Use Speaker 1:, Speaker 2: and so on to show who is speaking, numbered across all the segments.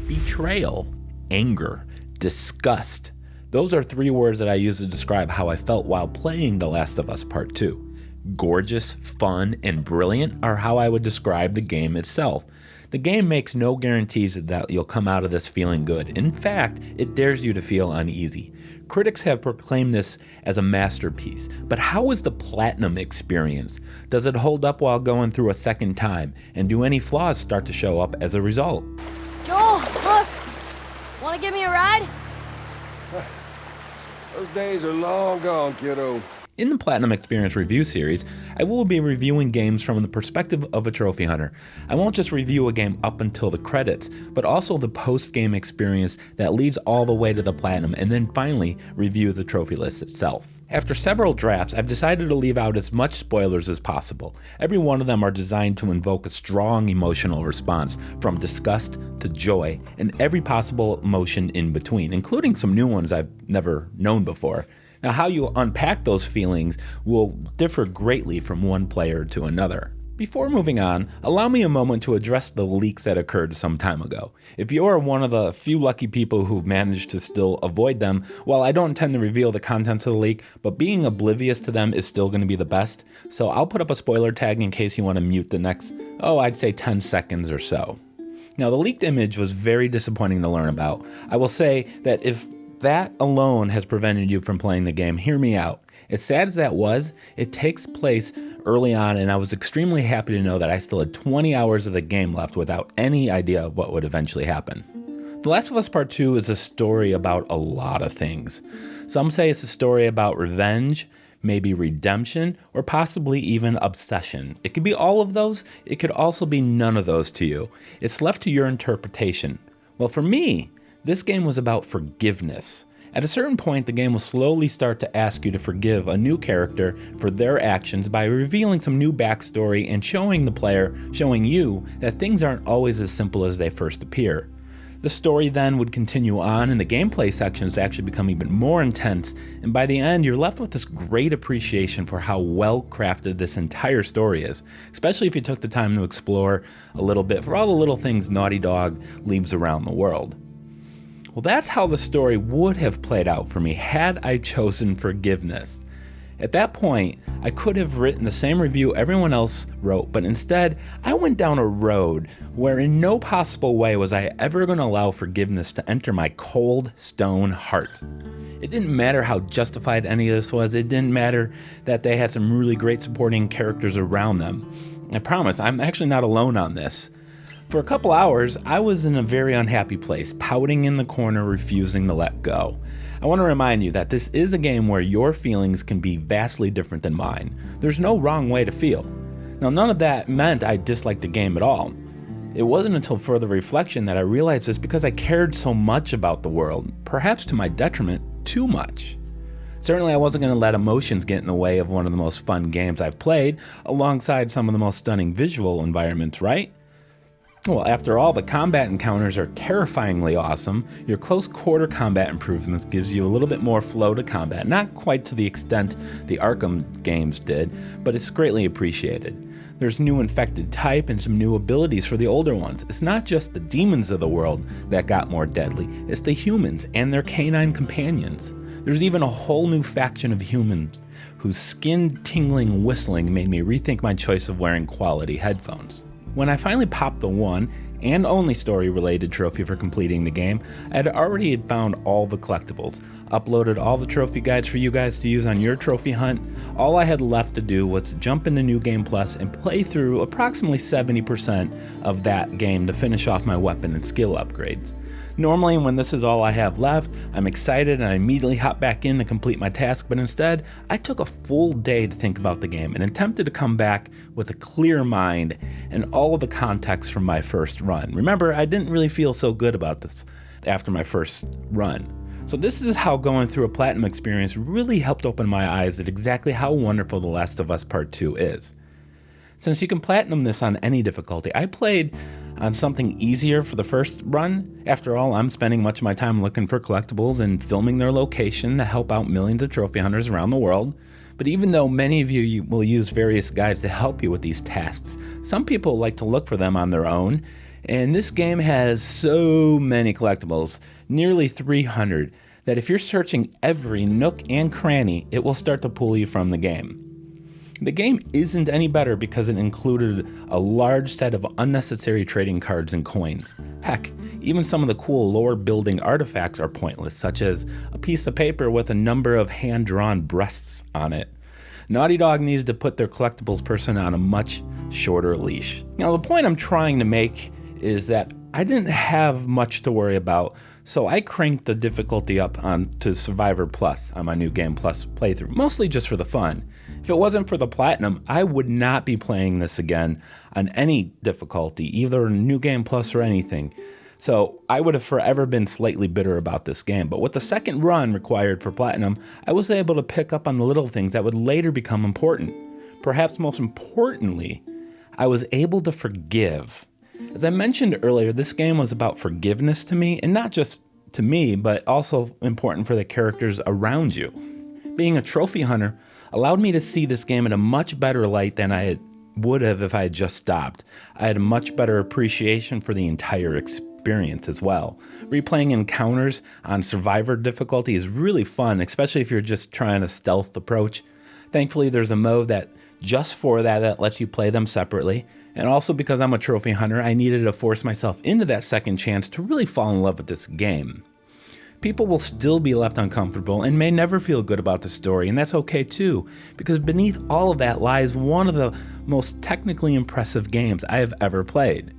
Speaker 1: betrayal, anger, disgust. Those are 3 words that I use to describe how I felt while playing The Last of Us Part 2. Gorgeous, fun, and brilliant are how I would describe the game itself. The game makes no guarantees that you'll come out of this feeling good. In fact, it dares you to feel uneasy. Critics have proclaimed this as a masterpiece, but how is the platinum experience? Does it hold up while going through a second time? And do any flaws start to show up as a result?
Speaker 2: Joel, look! Want to give me a ride?
Speaker 3: Those days are long gone, kiddo.
Speaker 1: In the Platinum Experience review series, I will be reviewing games from the perspective of a trophy hunter. I won't just review a game up until the credits, but also the post-game experience that leads all the way to the Platinum, and then finally review the trophy list itself. After several drafts, I've decided to leave out as much spoilers as possible. Every one of them are designed to invoke a strong emotional response, from disgust to joy, and every possible emotion in between, including some new ones I've never known before. Now, how you unpack those feelings will differ greatly from one player to another. Before moving on, allow me a moment to address the leaks that occurred some time ago. If you are one of the few lucky people who've managed to still avoid them, well, I don't intend to reveal the contents of the leak, but being oblivious to them is still going to be the best. So I'll put up a spoiler tag in case you want to mute the next, I'd say 10 seconds or so. Now, the leaked image was very disappointing to learn about. I will say that if that alone has prevented you from playing the game, hear me out. As sad as that was, it takes place early on, and I was extremely happy to know that I still had 20 hours of the game left without any idea of what would eventually happen. The Last of Us Part 2 is a story about a lot of things. Some say it's a story about revenge, maybe redemption, or possibly even obsession. It could be all of those, it could also be none of those to you. It's left to your interpretation. Well, for me, this game was about forgiveness. At a certain point, the game will slowly start to ask you to forgive a new character for their actions by revealing some new backstory and showing the player, showing you, that things aren't always as simple as they first appear. The story then would continue on, and the gameplay sections actually become even more intense, and by the end, you're left with this great appreciation for how well crafted this entire story is, especially if you took the time to explore a little bit for all the little things Naughty Dog leaves around the world. Well, that's how the story would have played out for me had I chosen forgiveness. At that point, I could have written the same review everyone else wrote, but instead, I went down a road where in no possible way was I ever going to allow forgiveness to enter my cold, stone heart. It didn't matter how justified any of this was. It didn't matter that they had some really great supporting characters around them. I promise, I'm actually not alone on this. For a couple hours, I was in a very unhappy place, pouting in the corner, refusing to let go. I want to remind you that this is a game where your feelings can be vastly different than mine. There's no wrong way to feel. Now, none of that meant I disliked the game at all. It wasn't until further reflection that I realized it's because I cared so much about the world, perhaps to my detriment, too much. Certainly, I wasn't going to let emotions get in the way of one of the most fun games I've played, alongside some of the most stunning visual environments, right? Well, after all, the combat encounters are terrifyingly awesome. Your close quarter combat improvements gives you a little bit more flow to combat, not quite to the extent the Arkham games did, but it's greatly appreciated. There's new infected type and some new abilities for the older ones. It's not just the demons of the world that got more deadly, it's the humans and their canine companions. There's even a whole new faction of humans whose skin-tingling whistling made me rethink my choice of wearing quality headphones. When I finally popped the one and only story-related trophy for completing the game, I had already found all the collectibles, uploaded all the trophy guides for you guys to use on your trophy hunt. All I had left to do was jump into New Game Plus and play through approximately 70% of that game to finish off my weapon and skill upgrades. Normally, when this is all I have left, I'm excited and I immediately hop back in to complete my task, but instead, I took a full day to think about the game and attempted to come back with a clear mind and all of the context from my first run. Remember, I didn't really feel so good about this after my first run. So this is how going through a platinum experience really helped open my eyes at exactly how wonderful The Last of Us Part 2 is. Since you can platinum this on any difficulty, I played on something easier for the first run. After all, I'm spending much of my time looking for collectibles and filming their location to help out millions of trophy hunters around the world. But even though many of you will use various guides to help you with these tasks, some people like to look for them on their own And this game has so many collectibles, nearly 300, that if you're searching every nook and cranny, it will start to pull you from the game. The game isn't any better because it included a large set of unnecessary trading cards and coins. Heck, even some of the cool lore-building artifacts are pointless, such as a piece of paper with a number of hand-drawn breasts on it. Naughty Dog needs to put their collectibles person on a much shorter leash. Now, the point I'm trying to make is that I didn't have much to worry about, so I cranked the difficulty up to Survivor Plus on my New Game Plus playthrough, mostly just for the fun. If it wasn't for the Platinum, I would not be playing this again on any difficulty, either New Game Plus or anything. So I would have forever been slightly bitter about this game, but with the second run required for Platinum, I was able to pick up on the little things that would later become important. Perhaps most importantly, I was able to forgive. As I mentioned earlier, this game was about forgiveness to me, and not just to me, but also important for the characters around you. Being a trophy hunter allowed me to see this game in a much better light than I would have if I had just stopped. I had a much better appreciation for the entire experience as well. Replaying encounters on Survivor difficulty is really fun, especially if you're just trying a stealth approach. Thankfully, there's a mode that just for that lets you play them separately. And also because I'm a trophy hunter, I needed to force myself into that second chance to really fall in love with this game. People will still be left uncomfortable and may never feel good about the story, and that's okay too, because beneath all of that lies one of the most technically impressive games I have ever played.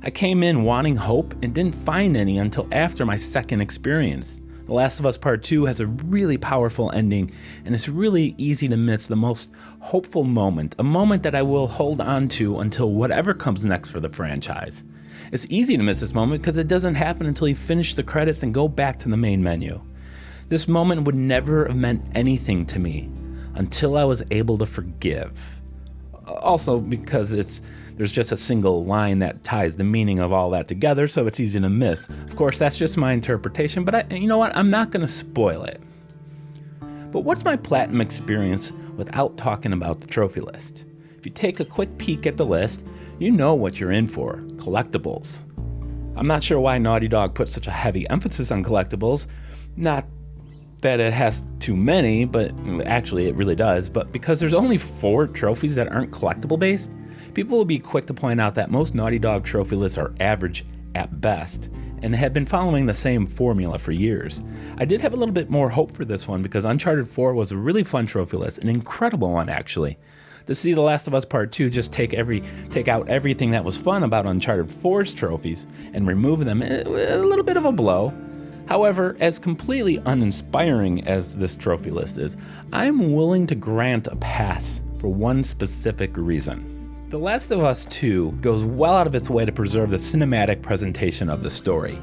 Speaker 1: I came in wanting hope and didn't find any until after my second experience. The Last of Us Part 2 has a really powerful ending, and it's really easy to miss the most hopeful moment, a moment that I will hold on to until whatever comes next for the franchise. It's easy to miss this moment because it doesn't happen until you finish the credits and go back to the main menu. This moment would never have meant anything to me until I was able to forgive. Also because there's just a single line that ties the meaning of all that together, so it's easy to miss. Of course, that's just my interpretation, but you know what? I'm not going to spoil it. But what's my Platinum experience without talking about the trophy list? If you take a quick peek at the list, you know what you're in for: collectibles. I'm not sure why Naughty Dog put such a heavy emphasis on collectibles. Not that it has too many, but actually it really does, but because there's only 4 trophies that aren't collectible based, people will be quick to point out that most Naughty Dog trophy lists are average at best, and have been following the same formula for years. I did have a little bit more hope for this one because Uncharted 4 was a really fun trophy list, an incredible one actually. To see The Last of Us Part 2 just take out everything that was fun about Uncharted 4's trophies and remove them, a little bit of a blow. However, as completely uninspiring as this trophy list is, I'm willing to grant a pass for one specific reason. The Last of Us 2 goes well out of its way to preserve the cinematic presentation of the story.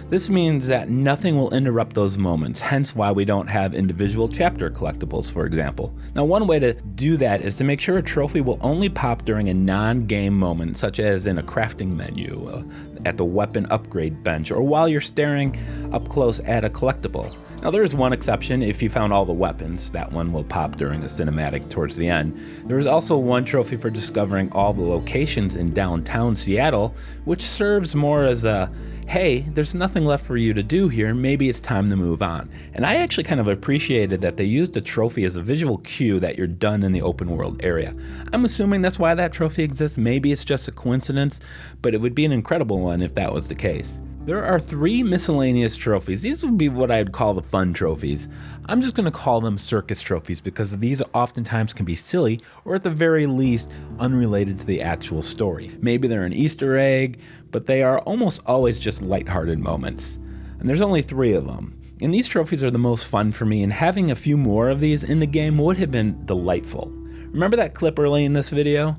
Speaker 1: This means that nothing will interrupt those moments, hence why we don't have individual chapter collectibles, for example. Now, one way to do that is to make sure a trophy will only pop during a non-game moment, such as in a crafting menu, at the weapon upgrade bench, or while you're staring up close at a collectible. Now, there is one exception: if you found all the weapons, that one will pop during the cinematic towards the end. There is also one trophy for discovering all the locations in downtown Seattle, which serves more as a, hey, there's nothing left for you to do here, maybe it's time to move on. And I actually kind of appreciated that they used a trophy as a visual cue that you're done in the open world area. I'm assuming that's why that trophy exists. Maybe it's just a coincidence, but it would be an incredible one if that was the case. There are 3 miscellaneous trophies. These would be what I'd call the fun trophies. I'm just going to call them circus trophies because these oftentimes can be silly, or at the very least, unrelated to the actual story. Maybe they're an Easter egg, but they are almost always just lighthearted moments. And there's only 3 of them. And these trophies are the most fun for me, and having a few more of these in the game would have been delightful. Remember that clip early in this video?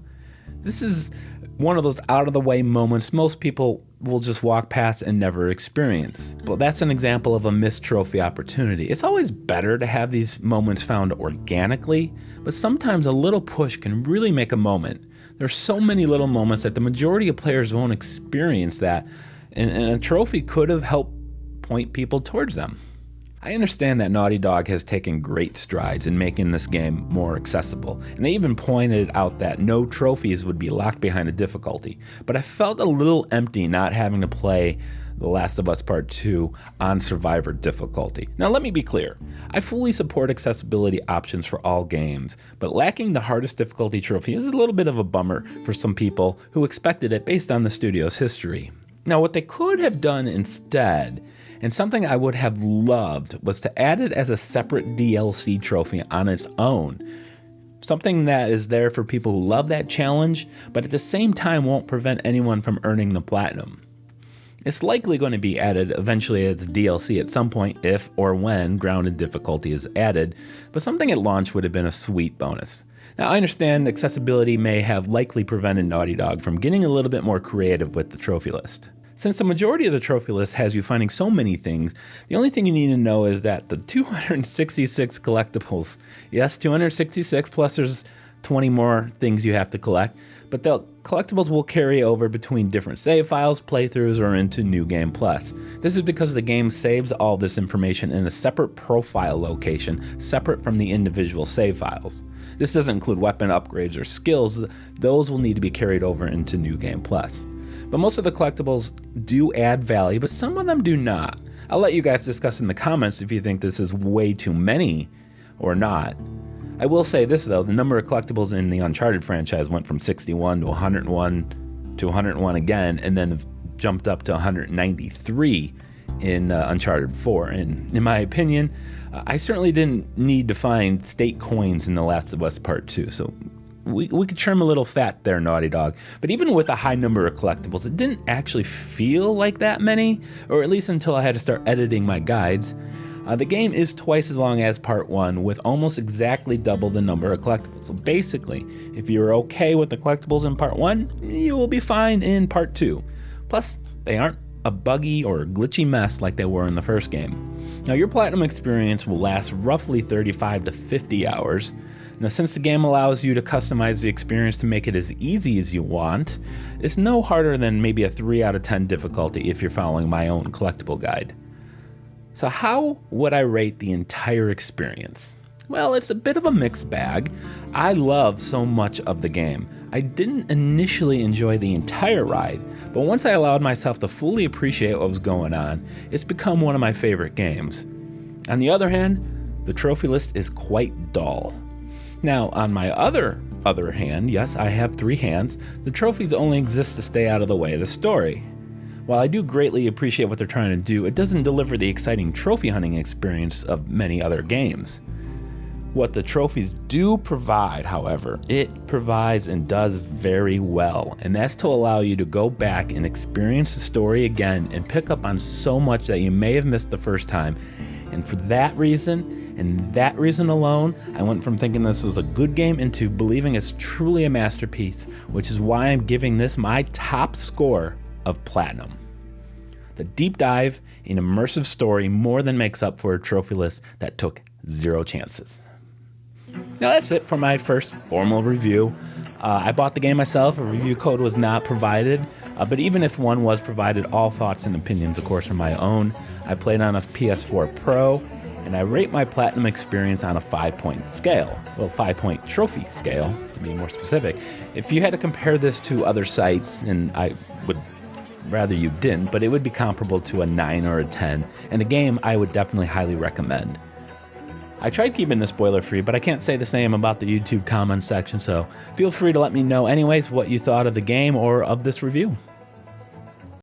Speaker 1: This is one of those out-of-the-way moments most people will just walk past and never experience. But that's an example of a missed trophy opportunity. It's always better to have these moments found organically, but sometimes a little push can really make a moment. There's so many little moments that the majority of players won't experience that, and a trophy could have helped point people towards them. I understand that Naughty Dog has taken great strides in making this game more accessible, and they even pointed out that no trophies would be locked behind a difficulty, but I felt a little empty not having to play The Last of Us Part 2 on Survivor difficulty. Now let me be clear, I fully support accessibility options for all games, but lacking the hardest difficulty trophy is a little bit of a bummer for some people who expected it based on the studio's history. Now what they could have done instead, and something I would have loved, was to add it as a separate DLC trophy on its own. Something that is there for people who love that challenge, but at the same time won't prevent anyone from earning the platinum. It's likely going to be added eventually as DLC at some point if or when grounded difficulty is added, but something at launch would have been a sweet bonus. Now I understand accessibility may have likely prevented Naughty Dog from getting a little bit more creative with the trophy list. Since the majority of the trophy list has you finding so many things, the only thing you need to know is that the 266 collectibles, yes, 266 plus there's 20 more things you have to collect, but the collectibles will carry over between different save files, playthroughs, or into New Game Plus. This is because the game saves all this information in a separate profile location, separate from the individual save files. This doesn't include weapon upgrades or skills, those will need to be carried over into New Game Plus. But most of the collectibles do add value, but some of them do not. I'll let you guys discuss in the comments if you think this is way too many or not. I will say this though, the number of collectibles in the Uncharted franchise went from 61 to 101 to 101 again, and then jumped up to 193 in Uncharted 4. And in my opinion, I certainly didn't need to find state coins in The Last of Us Part 2, so we could trim a little fat there, Naughty Dog. But even with a high number of collectibles, it didn't actually feel like that many, or at least until I had to start editing my guides. The game is twice as long as Part 1, with almost exactly double the number of collectibles. So basically, if you're okay with the collectibles in Part 1, you will be fine in Part 2. Plus, they aren't a buggy or glitchy mess like they were in the first game. Now, your platinum experience will last roughly 35 to 50 hours. Now, since the game allows you to customize the experience to make it as easy as you want, it's no harder than maybe a 3 out of 10 difficulty if you're following my own collectible guide. So how would I rate the entire experience? Well, it's a bit of a mixed bag. I love so much of the game. I didn't initially enjoy the entire ride, but once I allowed myself to fully appreciate what was going on, it's become one of my favorite games. On the other hand, the trophy list is quite dull. Now, on my other hand, yes, I have 3 hands, the trophies only exist to stay out of the way of the story. While I do greatly appreciate what they're trying to do, it doesn't deliver the exciting trophy hunting experience of many other games. What the trophies do provide, however, it provides and does very well, and that's to allow you to go back and experience the story again and pick up on so much that you may have missed the first time. And for that reason, and that reason alone, I went from thinking this was a good game into believing it's truly a masterpiece, which is why I'm giving this my top score of platinum. The deep dive in immersive story more than makes up for a trophy list that took 0 chances. Now that's it for my first formal review. I bought the game myself, a review code was not provided, but even if one was provided, all thoughts and opinions of course are my own. I played on a PS4 Pro, and I rate my platinum experience on a 5-point scale. Well, 5-point trophy scale, to be more specific. If you had to compare this to other sites, and I would rather you didn't, but it would be comparable to a 9 or a 10, and a game I would definitely highly recommend. I tried keeping this spoiler free, but I can't say the same about the YouTube comment section, so feel free to let me know anyways what you thought of the game or of this review.